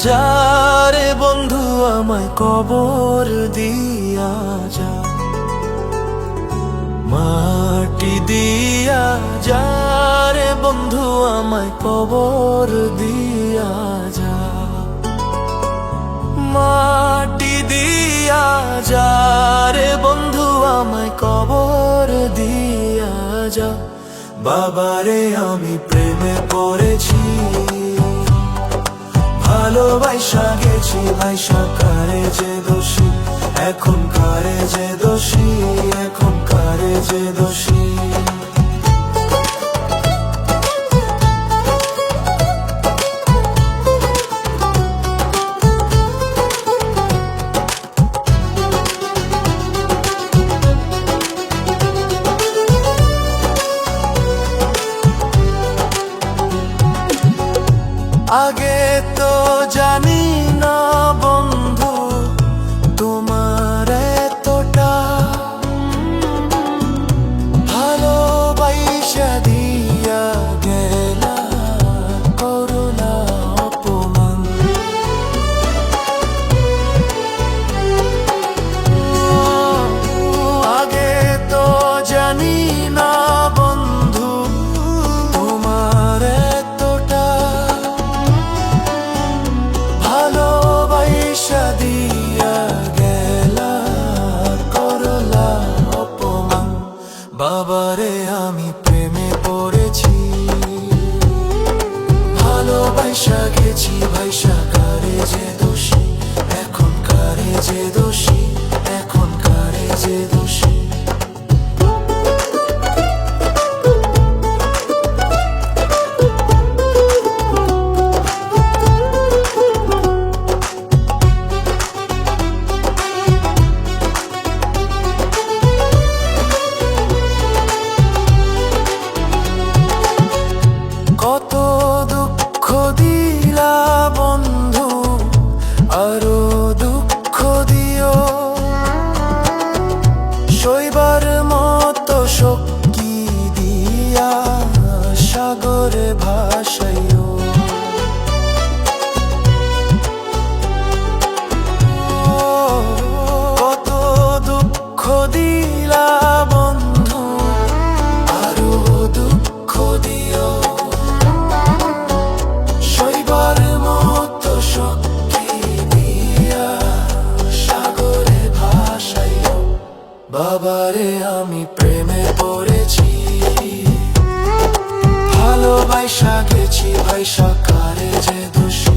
যা রে বন্ধু আমায় কবর দিয়া যা, মাটি দিয়া যা রে বন্ধু আমায় কবর দিয়া যা, মাটি দিয়া যা রে বন্ধু আমায় কবর দিয়া যা। বাবারে আমি প্রেমে পড়েছি, ভালোবাসা গেছি ভাইসা, কারে যে দোষী এখন, কারে যে দোষী এখন, কারে যে দোষী। আগে তো জানি না বন্ধু তোমার এতটা, ভালোবাসা দিয়া গেলা করুণা অপমান। আগে তো জানি না বন্ধু তোমার এতটা, ভালোবাসা দিয়া গেলা করলা অপমান। বাবারে আমি প্রেমে পড়েছি, ভালোবাসা গেছি ভাইসা, কারে যে দোষী এখন, কারে যে দোষী এখন, কারে যে দোষী। কত দুঃখ দিলা বন্ধু, আরো দুঃখ দিও, সইবার মতো শক্তি দিয়া সাগরে ভাসাইও। কত দুঃখ দিলা বন্ধু, আরো দুঃখ দিও, সইবার মতো শক্তি দিয়া সাগরে ভাসাইও। বাবারে আমি প্রেমে পড়েছি, ভালোবাসা গেছি ভাইসা, কারে যে দোষী